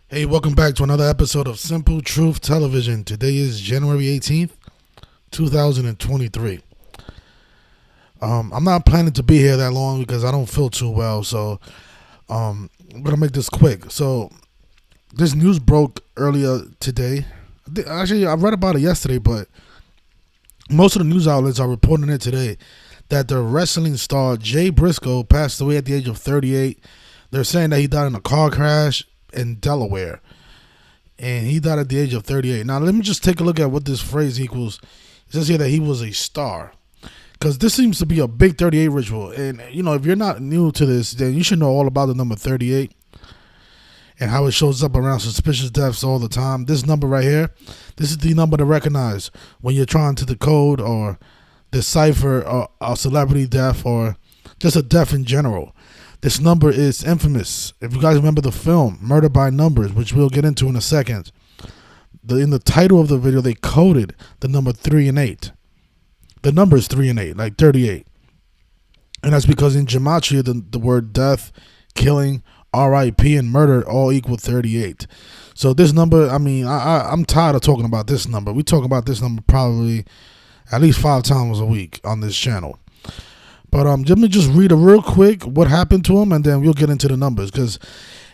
Hey, welcome back to another episode of Simple Truth Television. Today is January 18th, 2023. I'm not planning to be here that long because I don't feel too well, so I'm going to make this quick. So, this news broke earlier today. Actually, I read about it yesterday, but most of the news outlets are reporting it today that the wrestling star Jay Briscoe passed away at the age of 38. They're saying that he died in a car crash in Delaware, and he died at the age of 38. Now, let me just take a look at what this phrase equals. It says here that he was a star, because this seems to be a big 38 ritual. And, if you're not new to this, then you should know all about the number 38 and how it shows up around suspicious deaths all the time. This number right here, this is the number to recognize when you're trying to decode or decipher a celebrity death or just a death in general. This number is infamous. If you guys remember the film Murder by Numbers, which we'll get into in a second, in the title of the video, they coded the number 3 and 8. The number is 3 and 8, like 38. And that's because in Gematria, the word death, killing, RIP, and murder all equal 38. So this number, I'm tired of talking about this number. We talk about this number probably at least 5 times a week on this channel. But let me just read a real quick what happened to him, and then we'll get into the numbers. Because,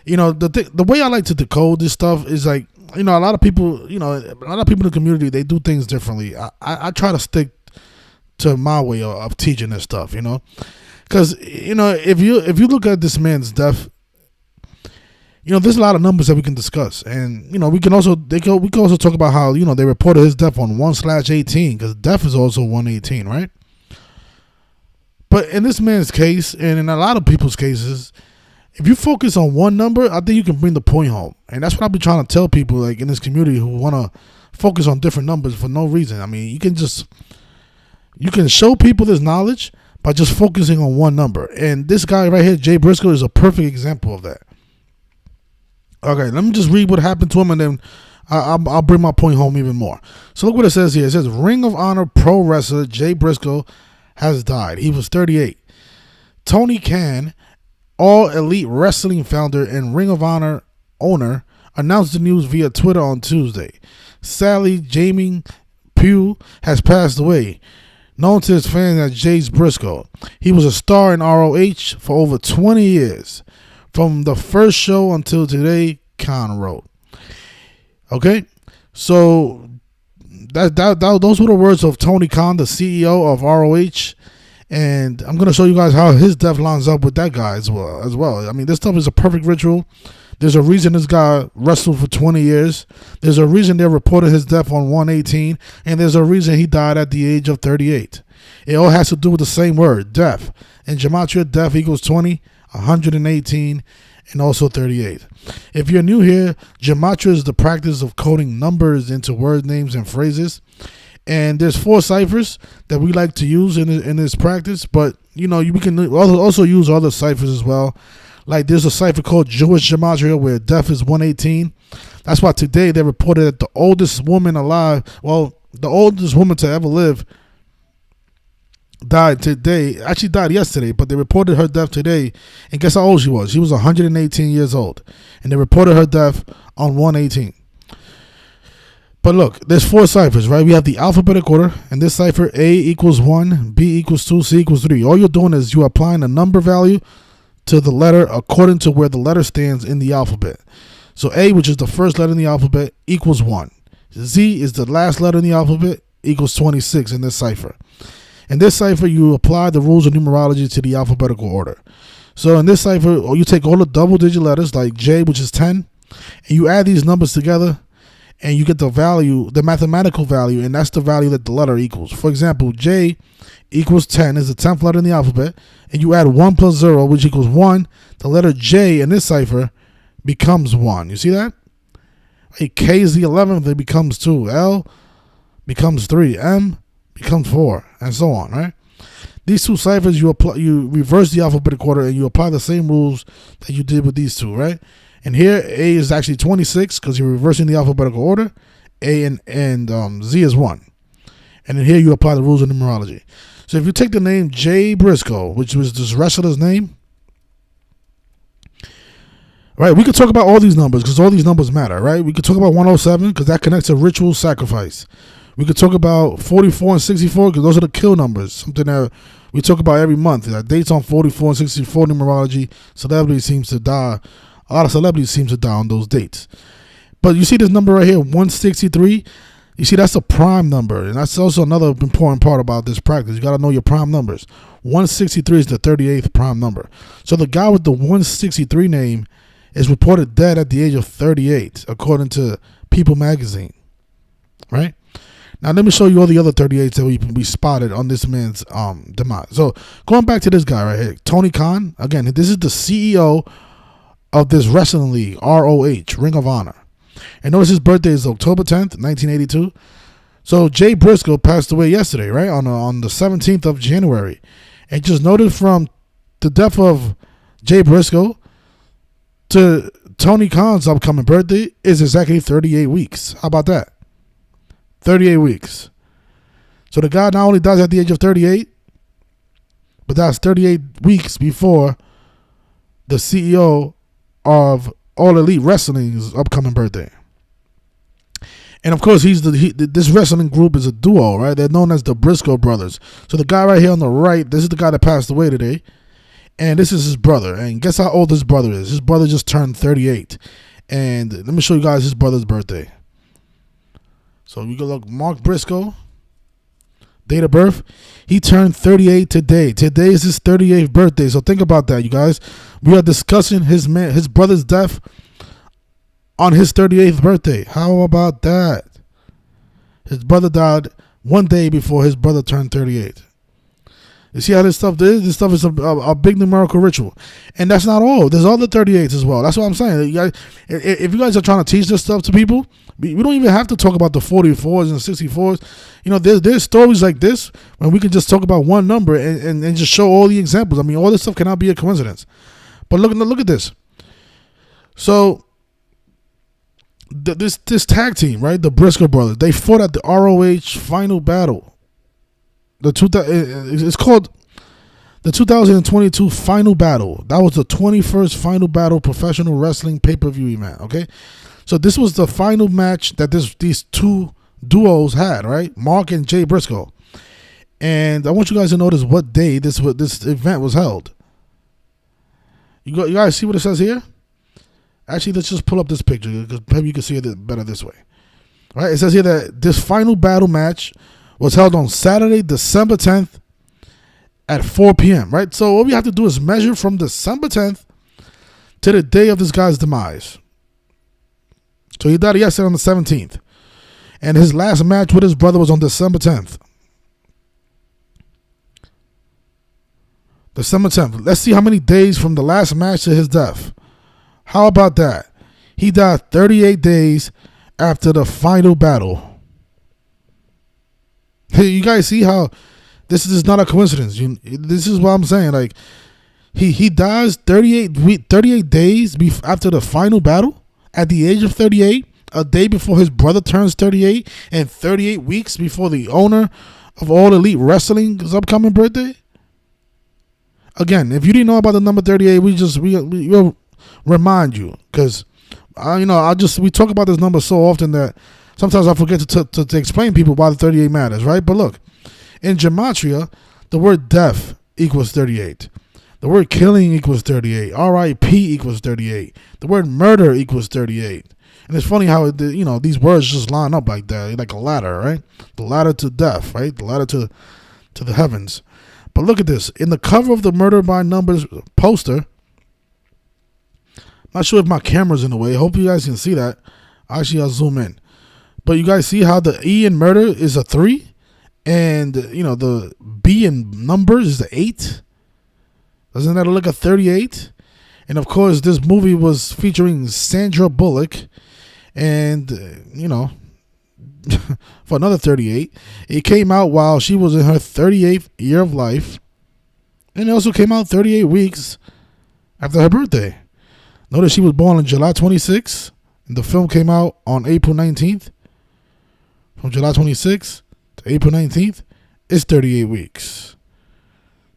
the way I like to decode this stuff is like, a lot of people, in the community, they do things differently. I try to stick to my way of teaching this stuff, Because, if you look at this man's death, there's a lot of numbers that we can discuss. And, we can also talk about how, they reported his death on 1/18, because death is also 118, right? But in this man's case, and in a lot of people's cases, if you focus on one number, I think you can bring the point home. And that's what I've been trying to tell people, like in this community, who want to focus on different numbers for no reason. I mean, you can show people this knowledge by just focusing on one number. And this guy right here, Jay Briscoe, is a perfect example of that. Okay, let me just read what happened to him, and then I'll bring my point home even more. So look what it says here. It says, Ring of Honor pro wrestler Jay Briscoe has died. He was 38. Tony Khan, All Elite Wrestling founder and Ring of Honor owner, announced the news via Twitter on Tuesday. Sadly, Jamie Pugh has passed away, known to his fans as Jay Briscoe. He was a star in ROH for over 20 years. From the first show until today, Khan wrote. Okay, so those were the words of Tony Khan, the CEO of ROH, and I'm going to show you guys how his death lines up with that guy as well. I mean, this stuff is a perfect ritual. There's a reason this guy wrestled for 20 years. There's a reason they reported his death on 1/18, and there's a reason he died at the age of 38. It all has to do with the same word, death. In Gematria, death equals 20, 118, and also 38. If you're new here, Gematria is the practice of coding numbers into word names and phrases. And there's 4 ciphers that we like to use in this practice, but we can also use other ciphers as well. Like there's a cipher called Jewish Gematria where death is 118. That's why today they reported that the oldest woman alive, the oldest woman to ever live, died today. Actually died yesterday, but they reported her death today. And guess how old she was? She was 118 years old, and they reported her death on 1/18. But look, there's 4 ciphers, right? We have the alphabetic order, and this cipher: A equals 1, B equals 2, C equals 3. All you're doing is you're applying a number value to the letter according to where the letter stands in the alphabet. So A, which is the first letter in the alphabet, equals 1. Z is the last letter in the alphabet, equals 26 in this cipher. In this cipher, you apply the rules of numerology to the alphabetical order. So in this cipher, you take all the double-digit letters, like J, which is 10, and you add these numbers together, and you get the value, the mathematical value, and that's the value that the letter equals. For example, J equals 10 is the 10th letter in the alphabet, and you add 1 plus 0, which equals 1. The letter J in this cipher becomes 1. You see that? K is the 11th, it becomes 2. L becomes 3. M becomes 4, and so on, right? These 2 ciphers, you reverse the alphabetic order, and you apply the same rules that you did with these 2, right? And here, A is actually 26 because you're reversing the alphabetical order. A and Z is 1. And then here you apply the rules of numerology. So if you take the name Jay Briscoe, which was this wrestler's name, Right, we could talk about all these numbers because all these numbers matter, right? We could talk about 107 because that connects to ritual sacrifice. We could talk about 44 and 64 because those are the kill numbers, something that we talk about every month. That dates on 44 and 64 numerology, celebrity seems to die. A lot of celebrities seem to die on those dates. But you see this number right here, 163. You see that's a prime number, and that's also another important part about this practice. You got to know your prime numbers. 163 is the 38th prime number. So the guy with the 163 name is reported dead at the age of 38, according to People magazine. Right? Now let me show you all the other 38s that we spotted on this man's demise. So going back to this guy right here, Tony Khan. Again, this is the CEO of this wrestling league, ROH, Ring of Honor. And notice his birthday is October 10th, 1982. So Jay Briscoe passed away yesterday, right? On the 17th of January. And just noted from the death of Jay Briscoe to Tony Khan's upcoming birthday is exactly 38 weeks. How about that? 38 weeks. So the guy not only dies at the age of 38, but that's 38 weeks before the CEO of All Elite Wrestling's upcoming birthday. And of course, this wrestling group is a duo, right? They're known as the Briscoe brothers. So the guy right here on the right, this is the guy that passed away today. And this is his brother. And guess how old his brother is? His brother just turned 38. And let me show you guys his brother's birthday. So you go look, Mark Briscoe, date of birth. He turned 38 today. Today is his 38th birthday. So think about that, you guys. We are discussing his brother's death on his 38th birthday. How about that? His brother died one day before his brother turned 38. You see how this stuff is? This stuff is a big numerical ritual. And that's not all. There's other 38s as well. That's what I'm saying. You guys, if you guys are trying to teach this stuff to people, we don't even have to talk about the 44s and 64s. You know, there's stories like this when we can just talk about one number and just show all the examples. I mean, all this stuff cannot be a coincidence. But look at this. So this tag team, right, the Briscoe brothers, they fought at the ROH Final Battle. It's called the 2022 Final Battle. That was the 21st Final Battle professional wrestling pay-per-view event. Okay, so this was the final match that these two duos had, right? Mark and Jay Briscoe. And I want you guys to notice what day this event was held. You guys see what it says here? Actually, let's just pull up this picture because maybe you can see it better this way. All right, it says here that this Final Battle match was held on Saturday, December 10th at 4 p.m., right? So what we have to do is measure from December 10th to the day of this guy's demise. So he died yesterday on the 17th. And his last match with his brother was on December 10th. December 10th. Let's see how many days from the last match to his death. How about that? He died 38 days after the Final Battle. Hey, you guys see how this is not a coincidence. This is what I'm saying. Like he dies 38 days after the Final Battle at the age of 38, a day before his brother turns 38, and 38 weeks before the owner of All Elite Wrestling's upcoming birthday. Again, if you didn't know about the number 38, we'll remind you because we talk about this number so often that sometimes I forget to explain to people why the 38 matters, right? But look, in Gematria, the word death equals 38. The word killing equals 38. RIP equals 38. The word murder equals 38. And it's funny how these words just line up like that, like a ladder, right? The ladder to death, right? The ladder to the heavens. But look at this. In the cover of the Murder by Numbers poster, not sure if my camera's in the way. Hope you guys can see that. Actually, I'll zoom in. But you guys see how the E in murder is a 3? And, the B in numbers is a 8? Doesn't that look like a 38? And, of course, this movie was featuring Sandra Bullock. And, for another 38. It came out while she was in her 38th year of life. And it also came out 38 weeks after her birthday. Notice she was born on July 26th. And the film came out on April 19th. From July 26th to April 19th, it's 38 weeks.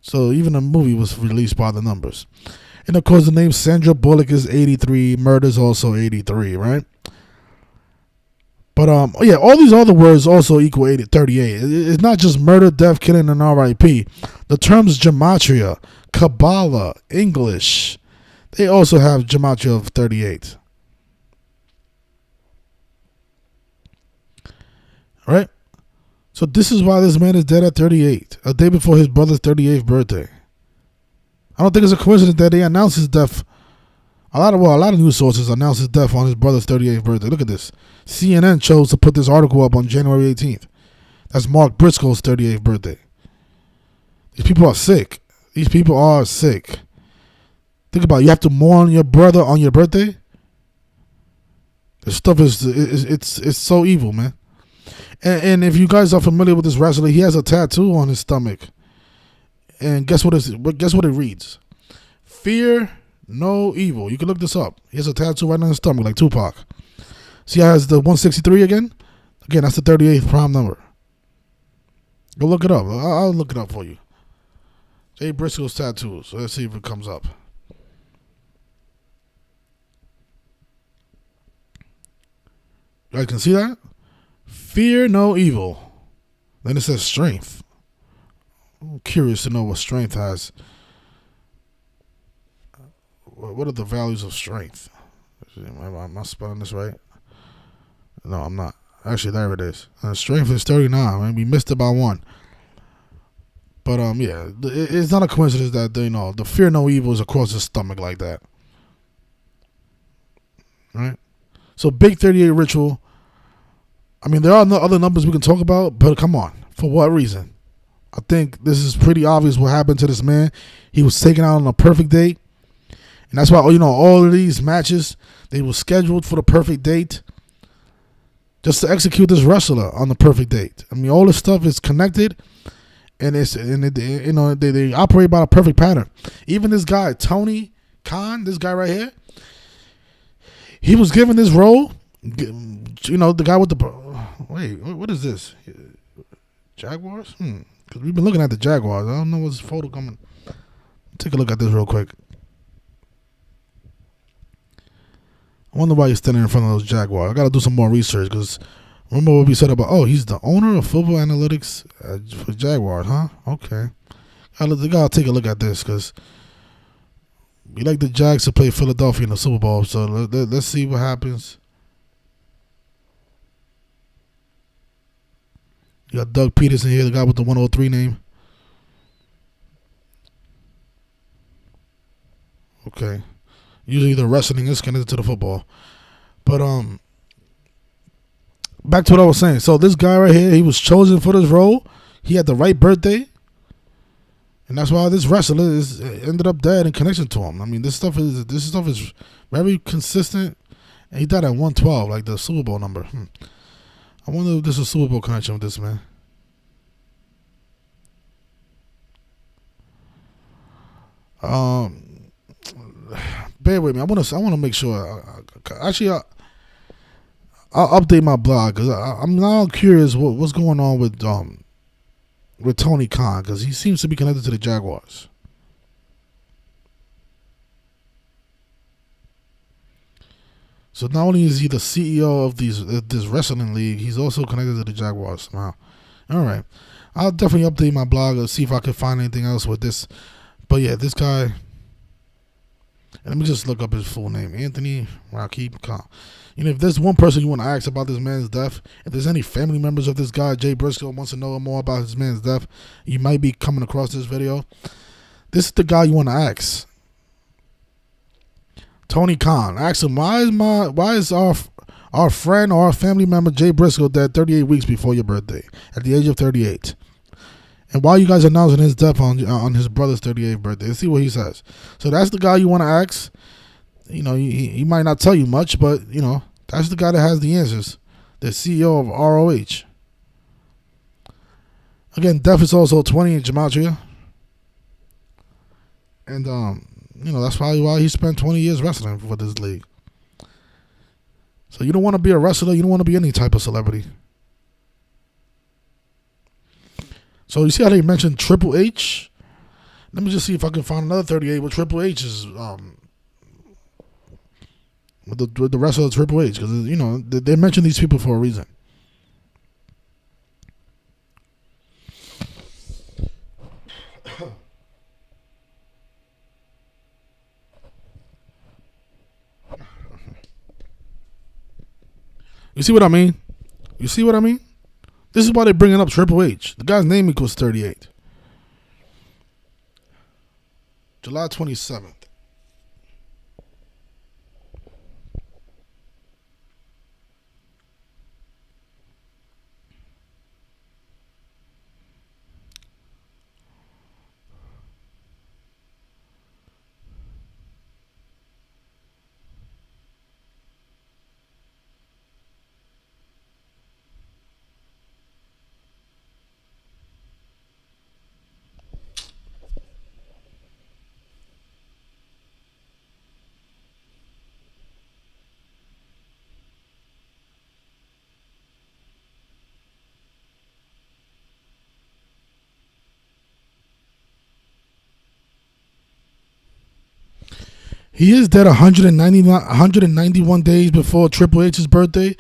So even the movie was released by the numbers. And of course, the name Sandra Bullock is 83. Murder is also 83, right? But yeah, all these other words also equal 38. It's not just murder, death, killing, and R.I.P. The terms Gematria, Kabbalah, English, they also have Gematria of 38. All right? So this is why this man is dead at 38, a day before his brother's 38th birthday. I don't think it's a coincidence that they announced his death. A lot of news sources announced his death on his brother's 38th birthday. Look at this. CNN chose to put this article up on January 18th. That's Mark Briscoe's 38th birthday. These people are sick. These people are sick. Think about it. You have to mourn your brother on your birthday. This stuff is it's so evil, man. And if you guys are familiar with this wrestler, he has a tattoo on his stomach. And guess what it reads? Fear no evil. You can look this up. He has a tattoo right on his stomach like Tupac. See how it has the 163 again? Again, that's the 38th prime number. Go look it up. I'll look it up for you. Jay Briscoe's tattoos. So let's see if it comes up. You guys can see that? Fear no evil. Then it says strength. I'm curious to know what strength has. What are the values of strength? Am I spelling this right? No, I'm not. Actually, there it is. Strength is 39. Man. We missed it by 1. But yeah, it's not a coincidence that the fear no evil is across his stomach like that. Right? So big 38 ritual. I mean, there are no other numbers we can talk about, but come on, for what reason? I think this is pretty obvious what happened to this man. He was taken out on a perfect date. And that's why, all of these matches, they were scheduled for the perfect date just to execute this wrestler on the perfect date. I mean, all this stuff is connected, and they operate by a perfect pattern. Even this guy, Tony Khan, this guy right here, he was given this role. The guy with the... Wait, what is this? Jaguars? Because we've been looking at the Jaguars. I don't know what's photo coming. Take a look at this real quick. I wonder why he's standing in front of those Jaguars. I got to do some more research because remember what we said about, he's the owner of football analytics for Jaguars, huh? Okay. I got to take a look at this because we like the Jags to play Philadelphia in the Super Bowl. So let's see what happens. You got Doug Peterson here, the guy with the 103 name. Okay. Usually the wrestling is connected to the football. But back to what I was saying. So this guy right here, he was chosen for this role. He had the right birthday. And that's why this wrestler ended up dead in connection to him. I mean, this stuff is very consistent. And he died at 112, like the Super Bowl number. I wonder if there's a Super Bowl connection with this man. Bear with me. I want to make sure. Actually, I'll update my blog because I'm now curious what's going on with Tony Khan because he seems to be connected to the Jaguars. So not only is he the CEO of this wrestling league, he's also connected to the Jaguars somehow. All right. I'll definitely update my blog and see if I can find anything else with this. But yeah, this guy, let me just look up his full name. Anthony Rakib Khan. If there's one person you want to ask about this man's death, if there's any family members of this guy, Jay Briscoe, wants to know more about his man's death, you might be coming across this video. This is the guy you want to ask. Tony Khan. Ask him, why is our friend or our family member Jay Briscoe dead 38 weeks before your birthday at the age of 38? And why you guys announcing his death on his brother's 38th birthday? Let's see what he says. So that's the guy you want to ask. He might not tell you much, but, that's the guy that has the answers. The CEO of ROH. Again, death is also 20 in Gematria. And, that's probably why he spent 20 years wrestling for this league. So you don't want to be a wrestler. You don't want to be any type of celebrity. So you see how they mentioned Triple H? Let me just see if I can find another 38 with Triple H's with the rest of the Triple H, because you know they mention these people for a reason. You see what I mean? You see what I mean? This is why they're bringing up Triple H. The guy's name equals 38. July 27th. He is dead 191 days before Triple H's birthday,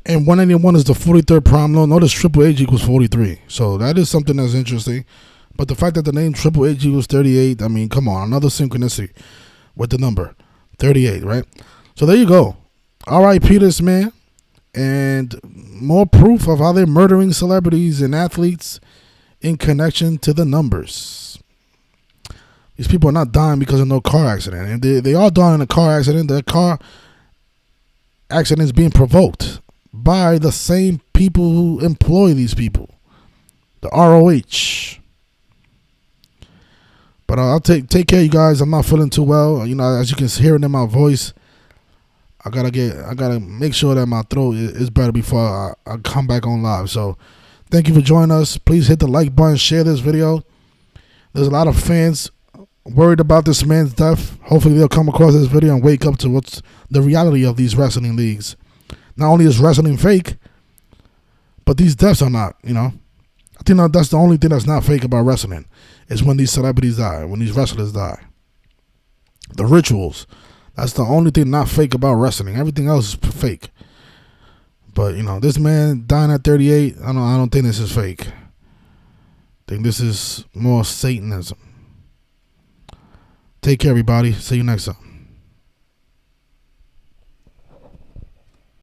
and 191 is the 43rd prime law. Notice Triple H equals 43. So that is something that's interesting. But the fact that the name Triple H equals 38, I mean, come on, another synchronicity with the number 38, right? So there you go. R.I.P. this man, and more proof of how they're murdering celebrities and athletes in connection to the numbers. These people are not dying because of no car accident. And they are dying in a car accident. The car accident is being provoked by the same people who employ these people. The ROH. But I'll take care, you guys. I'm not feeling too well. You know, as you can hear it in my voice, I gotta make sure that my throat is better before I come back on live. So thank you for joining us. Please hit the like button, share this video. There's a lot of fans worried about this man's death. Hopefully they'll come across this video and wake up to what's the reality of these wrestling leagues. Not only is wrestling fake, but these deaths are not, you know. I think that's the only thing that's not fake about wrestling, is when these celebrities die, when these wrestlers die. The rituals, that's the only thing not fake about wrestling. Everything else is fake. But, you know, this man dying at 38, I don't think this is fake. I think this is more Satanism. Take care, everybody. See you next time.